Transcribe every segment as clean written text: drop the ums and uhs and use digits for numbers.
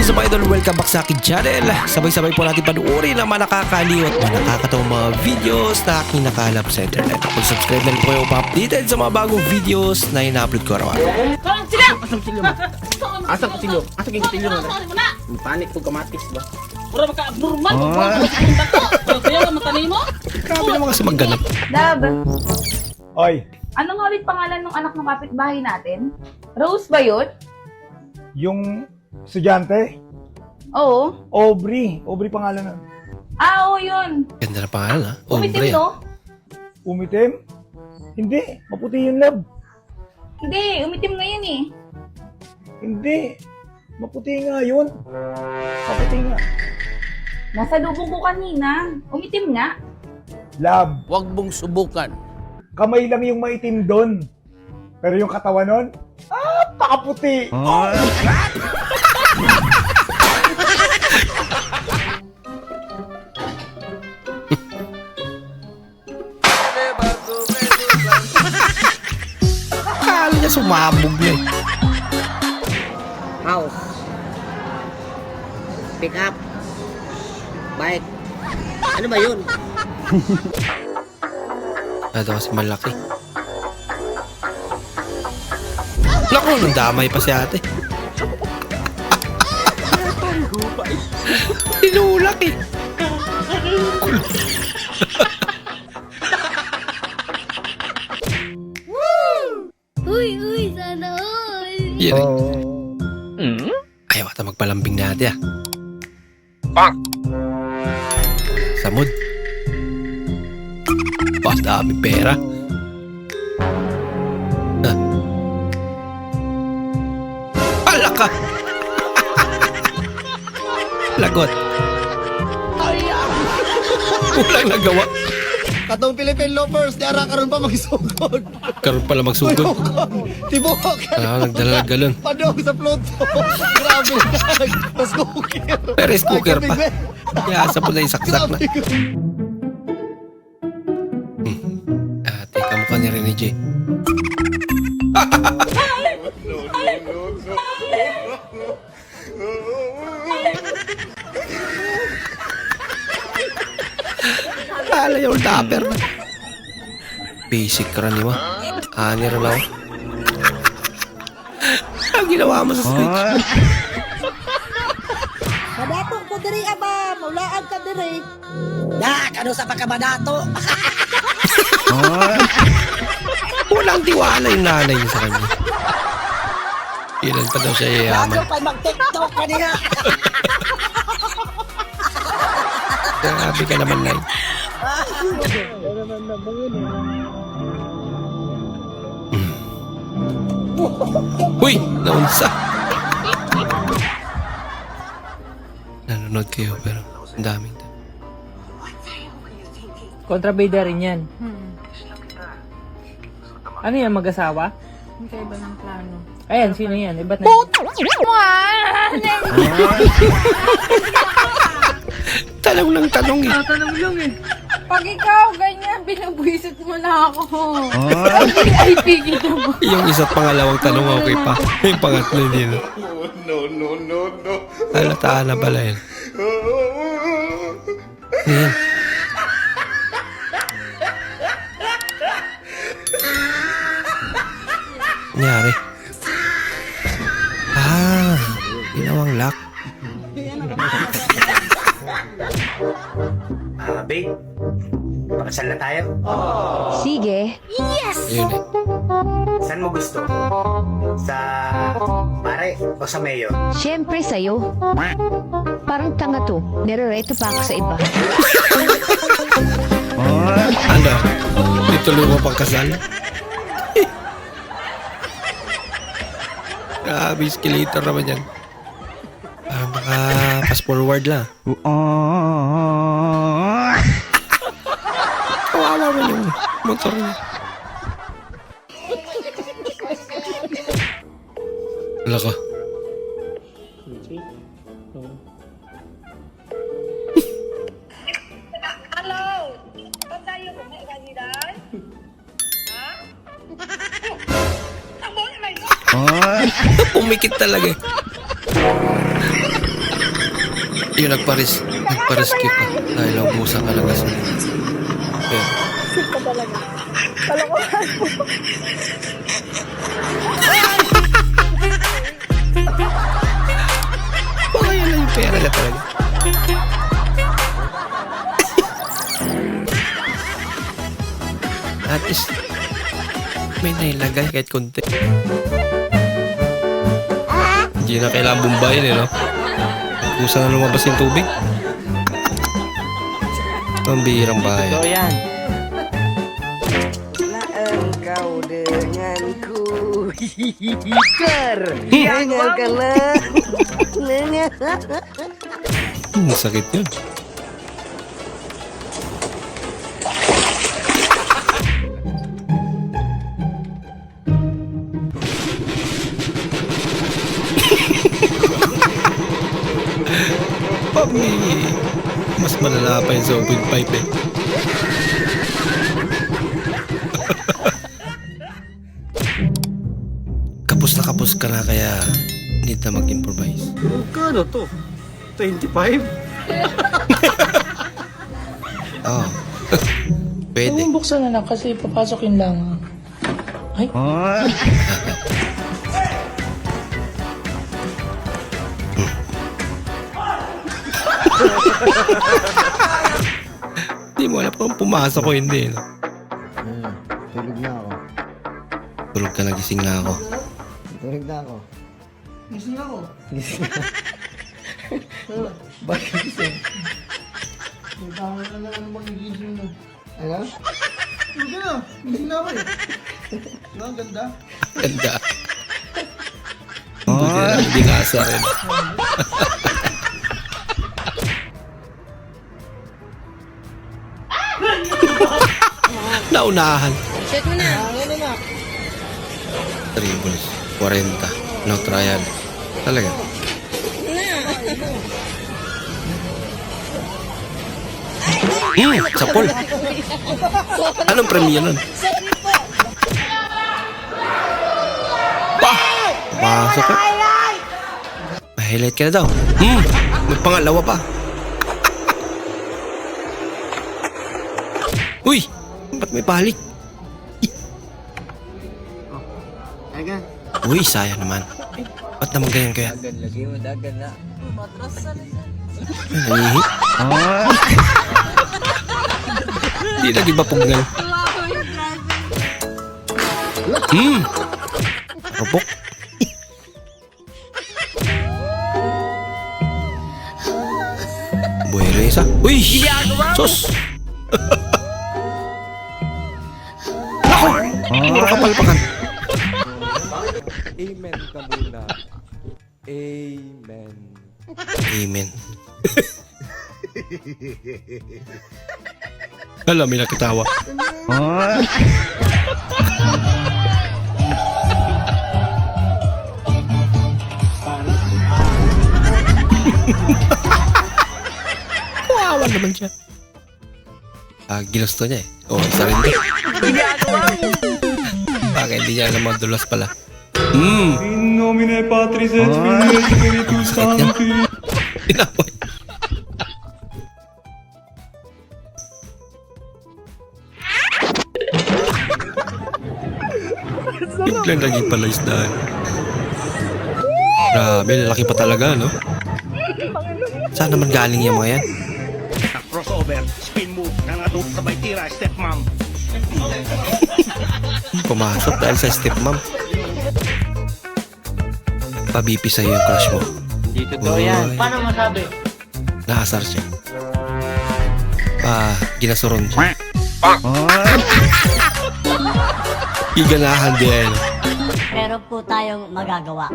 is up, idol? Welcome back sa akin channel. Sabay-sabay po natin panuorin ang mga nakakaliw at mga nakakatawang mga videos na aking nakalap sa internet. Kung subscribe na rin po kayo pa-updated sa mga bagong videos na ina-upload ko araw. Asam silyo mo? Asam kutilyo? Asam yung kutilyo mo? Panik po kamatis ba? Pura maka-abnormal mo ba? Ang bato. Kaya ka matanay mo? Grabe naman kasi magganap. Dab, Oy, anong nga ulit pangalan ng anak ng kapitbahay natin? Rose ba yun? yung estudyante, Oo. Aubrey pangalan nun. Oo, yun. Ganda na pangalan, ha? Umitim, no? Umitim? Hindi, maputi yung lab. Hindi, umitim ngayon eh. Hindi, maputi nga yun. Maputi nga. Nasa lubong ko kanina. Umitim nga. Lab, Huwag mong subukan. kamay lang yung maitim doon. Pero yung katawan nun, pakaputi. Akala niya sumabog na eh. House, pick up, bike. Ano ba yun? Ito kasi malaki. Naku, nandamay pa si ate. Tinulak eh. Uy, sana all. Yan eh. Ayaw ata magpalambing natin ah. Samod. Pas daming pera. Alaka! Lagot. Walang nagawa. Katong Philippine Lovers, di ara karon pa magsugod. Karoon pala magsugod. Tibok. Nagdala ng galon. Padong sa Pluto. Grabe nag. Mas cooker. Pero is cooker pa. Kaya asa po na isaksak na. Teka mukha ni Rene J. Kala yung dapper na. Basic ka rin, ma. Ani rin ako. Ang ginawa mo sa Switch. Madato ko diri aba, mulaan ka diri. Ano sa pagkabadato? Walang tiwala yung nanay niya sa kanya. Ilan pa daw siya yayaman. Pa mag-tiktok ka niya. Grabe ka naman, Nay. Uy! Naunsa! Nanonood kayo pero ang daming. Kontrabida rin yan. Ano yan, mag-asawa? Magkaiba ng plano. Ayan, sino yan? Iba't na. Tanong ng tanong eh. Tanong lang eh. Pag ikaw ganyan, binubwisit mo na ako. VIP kita mo. Yung isa't pangalawang tanong okay pa. Yung pangatlo hindi na. No. Halataan na pala yun. Ayan. Nangyari. Ginawang lock. Babe, pakasal na tayo. Sige. Ayun eh. Saan mo gusto? Sa pare o sa mayor? Siyempre sa'yo. Parang tanga to. Nirereto pa ako sa iba. Ano? Ituloy mo pang kasal? Grabe, escalator naman yan. Parang baka fast forward lang. Kawawa mo yung motor niya. Wala ka. Hello. Patayo ko may kandidan? Ha? Pumikit talaga eh. you nagpa-rescue ka dahil naubusan ka ng gasolina. Okay. Sip ka talaga. Kalokohan mo. Baka yan lang yung pera na talaga. At least, may nailagay kahit konti. Hindi na kailangan bumbayin no? Kung saan na lumabas yung tubig. Ang bihirang bahay. So yan. Engkau denganku. Dengarkanlah. Sakit yun. Mami, mas malala pa yung sa open pipe eh. Kapos ka na kaya need na mag-improvise. Kano to? 25? Oo. Pwede. Huwag buksan na lang kasi papasok yun lang. Ay. Hindi mo alam kung pumasok ko hindi. No? Tulog na ako. Tulog ka na, gising na ako. Tulog na ako. Gising ako. Bakit gising? Tama na lang magigising mo. Ano? Hindi na. Gising na ako eh. No, ganda. Ganda. Hindi nasa rin. Naunahan. Shit mo na. Tribbles. 40. No trial. Talaga. Sapol. Anong premyo nun? Pasok ka. Highlight ka na daw. May pangalawa pa. Uy! Ba't may balik? Aga. Uy, sayang naman. Ba't naman ganyan kaya? Lagi mo dagan na. Nangihi? Hindi lagi ba pugnan? Rupok. Buhay rin isa. Uy! Sus! Ako! Mura kapalpakan. Amen ka muna. Amen. Amen. Alam, may nakitawa. Kawawa naman siya. Ginusto niya eh. Isa rin din. Bakit hindi niya alam madulas pala? In nomine Patris et Filii et Spiritus Sancti. Pinapoy. Biglang naging pala isdaan. Grabe, lalaki pa talaga, no? Saan naman galing yung mga yan? Crossover, spin move, nangatog sabay tira, step mom. Pumasok dahil sa stepmom. Pabipi sa'yo yung crush mo. Hindi totoo yan. Uy. Paano masabi? Naasar siya. Ginasuron siya. Iganahan din. Meron po tayong magagawa.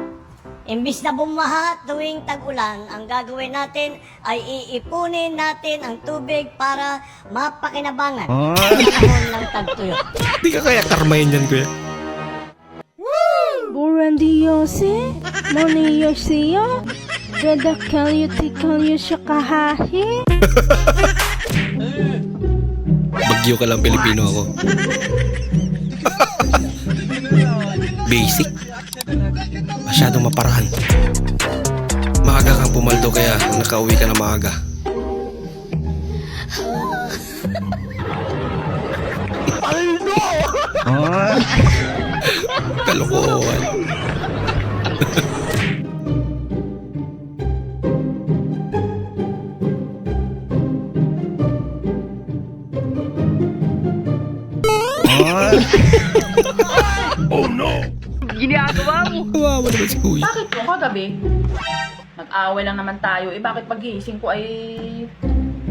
Imbis na bumaha tuwing tag-ulan, ang gagawin natin ay iipunin natin ang tubig para mapakinabangan sa panahon ng tagtuyot. Di ka kaya karmahin yan, kuya. Burandiyose, moniyosiyo, dadakal yu siya kahahi. Bagyo ka lang, Pilipino ako. Basic. Masyadong maparahan. Maaga kang pumaldo kaya nakauwi ka na maaga. Kalokohan. Kawawa naman si Kuya. Bakit po kagabi? Nag-away lang naman tayo. Eh bakit pagising ko ay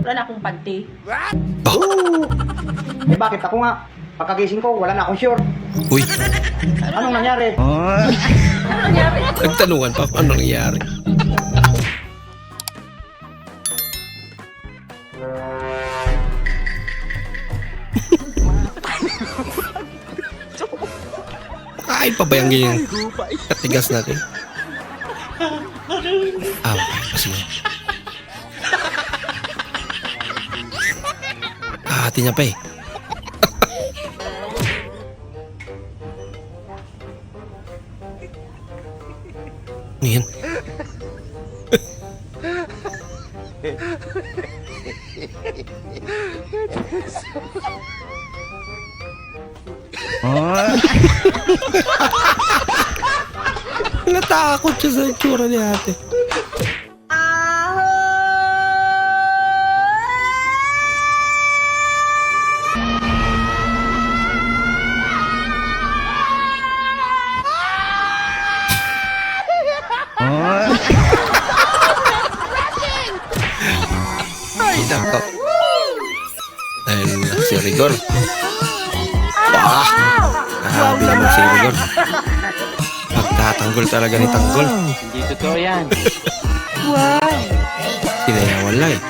wala na akong panty? Eh bakit ako nga? Pagkagising ko, wala na akong sure. Uy, Anong nangyari? Ano nangyari? nagtanungan pa kung anong nangyari. Kain pa ba yung ganyan katigas natin? Okay. Kasi hati niya pa eh. Ano yan? Natakot siya sa itsura ni ate. Ay, nako. Dahil si Rigor. Grabe naman si Rigor. Pagtatanggol talaga ni Tanggol. Hindi totoo yan. Sinayawan lang eh.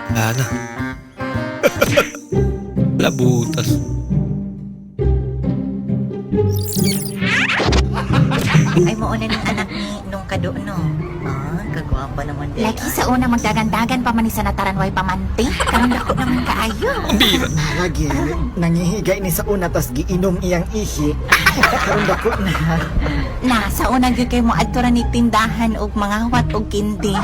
Wala na. Labutas. Ay, mauna ng anak ni nung kado, no? Ah, kagwapa naman din. Lagi sa una magdagandagan pa man ni sa nataranway pamanti. Karon dako naman kaayo. Ang bira. Lagi, nangihiga ni sa una, tas giinom iyang ihi. Karoon dako na. Na, sa una gyud kay mo adto ni tindahan og mangawat og kindi.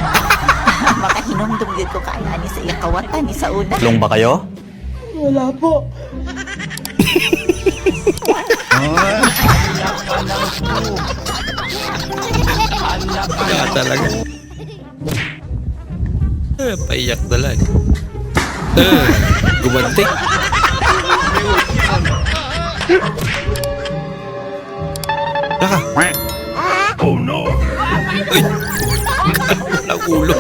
Makahinumdum gyud ko kaaya ni sa iya kawatan ni sa una. Long ba kayo? Wala po. Kaya talaga. Paiyak na lang. Gumanti. Naka. Oh no. Uy. Ulo.